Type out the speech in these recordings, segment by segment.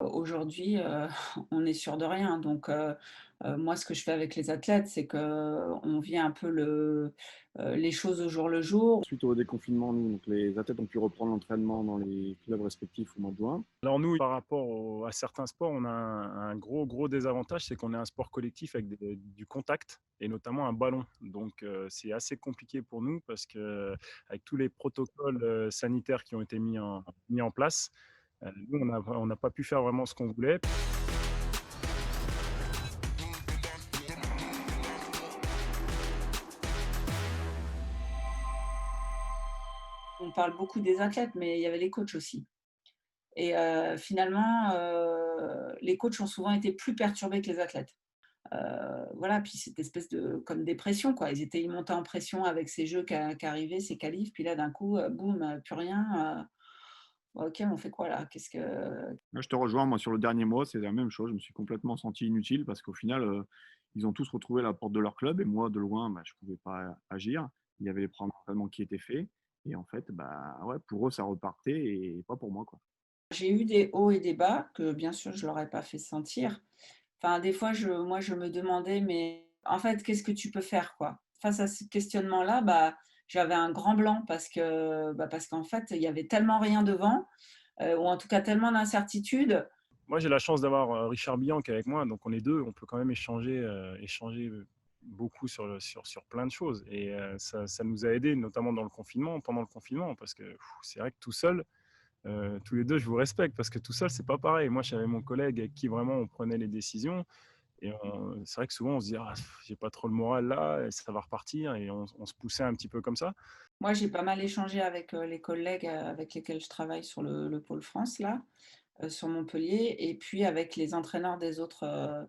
Aujourd'hui, on est sûr de rien donc moi ce que je fais avec les athlètes, c'est qu'on vit un peu les choses au jour le jour. Suite au déconfinement, nous, donc les athlètes ont pu reprendre l'entraînement dans les clubs respectifs au mois de juin. Alors nous, par rapport à certains sports, on a un gros désavantage, c'est qu'on est un sport collectif avec du contact et notamment un ballon. Donc c'est assez compliqué pour nous parce que avec tous les protocoles sanitaires qui ont été mis en place, nous, on n'a pas pu faire vraiment ce qu'on voulait. On parle beaucoup des athlètes, mais il y avait les coachs aussi et finalement, les coachs ont souvent été plus perturbés que les athlètes. Voilà, puis cette espèce de comme dépression quoi. Ils montaient en pression avec ces jeux qui arrivaient, ces qualifs, puis là d'un coup, boum, plus rien, OK, on fait quoi là? Qu'est-ce que Là, je te rejoins, moi, sur le dernier mois, c'est la même chose. Je me suis complètement senti inutile parce qu'au final, ils ont tous retrouvé la porte de leur club et moi, de loin, bah, je ne pouvais pas agir. Il y avait les programmes d'entraînement qui étaient faits et en fait, bah, ouais, pour eux, ça repartait et pas pour moi, quoi. j'ai eu des hauts et des bas que bien sûr je leur ai pas fait sentir. Enfin des fois je me demandais: «Mais en fait, qu'est-ce que tu peux faire quoi?» Face à ce questionnement-là, bah, j'avais un grand blanc parce qu'en fait, il y avait tellement rien devant, ou en tout cas tellement d'incertitudes. Moi, j'ai la chance d'avoir Richard Bianc avec moi, donc on est deux, on peut quand même échanger beaucoup sur plein de choses. Et ça nous a aidés, notamment pendant le confinement, parce que c'est vrai que tout seul, tous les deux, je vous respecte, parce que tout seul, c'est pas pareil. Moi, j'avais mon collègue avec qui vraiment on prenait les décisions, et c'est vrai que souvent on se dit, ah, j'ai pas trop le moral là, et ça va repartir, et on se poussait un petit peu comme ça. Moi, j'ai pas mal échangé avec, les collègues, avec lesquels je travaille sur le pôle France là, sur Montpellier et puis avec les entraîneurs des autres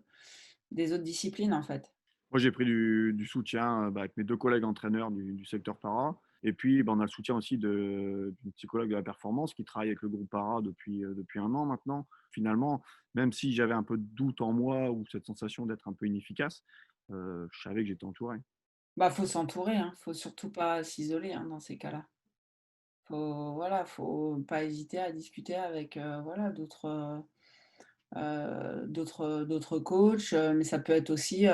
disciplines en fait. Moi, j'ai pris du soutien bah, avec mes deux collègues entraîneurs du secteur para. Et puis, bah, on a le soutien aussi d'une psychologue de la performance qui travaille avec le groupe para depuis un an maintenant. Finalement, même si j'avais un peu de doute en moi ou cette sensation d'être un peu inefficace, je savais que j'étais entouré. Bah, faut s'entourer, hein, faut surtout pas s'isoler, hein, dans ces cas-là. Faut pas hésiter à discuter avec, voilà, d'autres coachs, mais ça peut être aussi,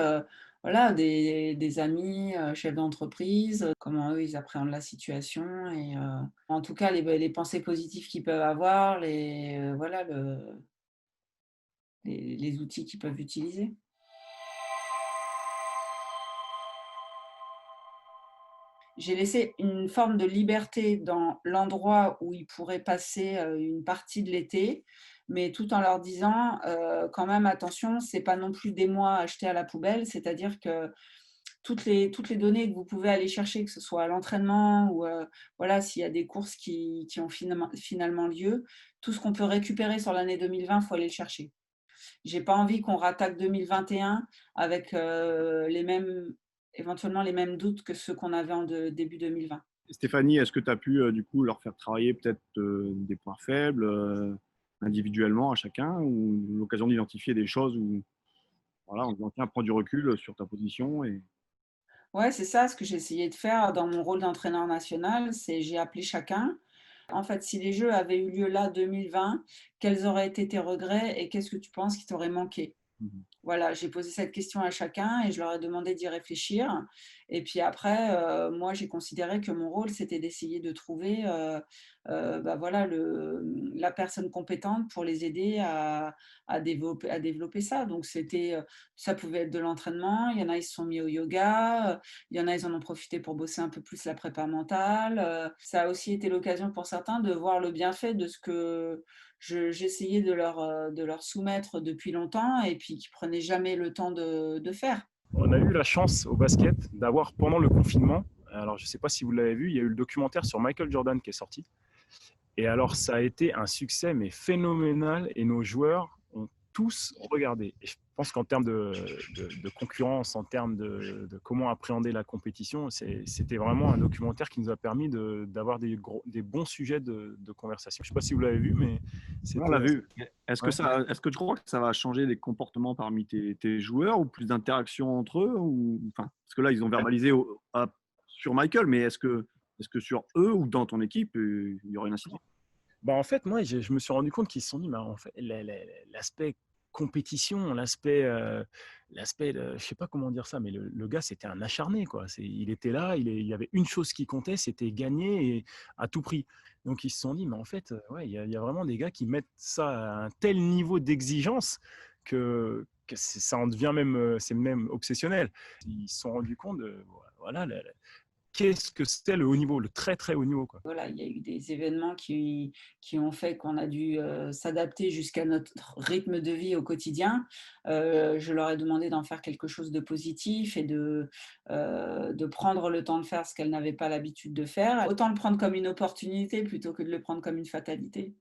voilà, des amis, chefs d'entreprise, comment eux ils appréhendent la situation et en tout cas les pensées positives qu'ils peuvent avoir, voilà les outils qu'ils peuvent utiliser. J'ai laissé une forme de liberté dans l'endroit où ils pourraient passer, une partie de l'été, mais tout en leur disant, quand même attention, c'est pas non plus des mois achetés à la poubelle. C'est-à-dire que toutes les données que vous pouvez aller chercher, que ce soit à l'entraînement ou, voilà, s'il y a des courses qui ont finalement lieu, tout ce qu'on peut récupérer sur l'année 2020, faut aller le chercher. J'ai pas envie qu'on rattaque 2021 avec, les mêmes éventuellement les mêmes doutes que ceux qu'on avait début 2020. Stéphanie, est-ce que tu as pu du coup leur faire travailler peut-être des points faibles individuellement à chacun ou l'occasion d'identifier des choses où voilà, en disant tiens, prends du recul sur ta position et Ouais, c'est ça ce que j'ai essayé de faire dans mon rôle d'entraîneur national, c'est j'ai appelé chacun. En fait, si les Jeux avaient eu lieu là 2020, quels auraient été tes regrets et qu'est-ce que tu penses qui t'aurait manqué? Mhm. Voilà, j'ai posé cette question à chacun et je leur ai demandé d'y réfléchir et puis après, moi j'ai considéré que mon rôle c'était d'essayer de trouver, bah, voilà la personne compétente pour les aider à développer ça. Donc c'était, ça pouvait être de l'entraînement, il y en a ils se sont mis au yoga, il y en a ils en ont profité pour bosser un peu plus la prépa mentale, ça a aussi été l'occasion pour certains de voir le bienfait de ce que j'essayais de leur soumettre depuis longtemps et puis qu'ils prenaient jamais le temps de faire. On a eu la chance au basket d'avoir pendant le confinement, alors je ne sais pas si vous l'avez vu, il y a eu le documentaire sur Michael Jordan qui est sorti. Et alors, ça a été un succès, mais phénoménal, et nos joueurs ont tous regardé. Et je pense qu'en termes de concurrence, en termes de comment appréhender la compétition, c'était vraiment un documentaire qui nous a permis d'avoir des bons sujets de conversation. Je ne sais pas si vous l'avez vu, mais ouais, on l'a c'était... vu. Ouais. Est-ce que tu crois que ça va changer des comportements parmi tes joueurs ou plus d'interactions entre eux ou, enfin, parce que là, ils ont verbalisé sur Michael, mais est-ce que sur eux ou dans ton équipe, il y aurait une incidence? Bah, en fait, moi, je me suis rendu compte qu'ils se sont dit, mais en fait, l'aspect compétition, l'aspect, je sais pas comment dire ça, mais le gars, c'était un acharné, quoi. Il était là, il y avait une chose qui comptait, c'était gagner et à tout prix. Donc, ils se sont dit, mais en fait, ouais, il y a vraiment des gars qui mettent ça à un tel niveau d'exigence que ça en devient même, c'est même obsessionnel. Ils se sont rendus compte de, voilà, qu'est-ce que c'était le haut niveau, le très, très haut niveau, quoi. Voilà, il y a eu des événements qui ont fait qu'on a dû, s'adapter jusqu'à notre rythme de vie au quotidien. Je leur ai demandé d'en faire quelque chose de positif et de prendre le temps de faire ce qu'elles n'avaient pas l'habitude de faire. Autant le prendre comme une opportunité plutôt que de le prendre comme une fatalité.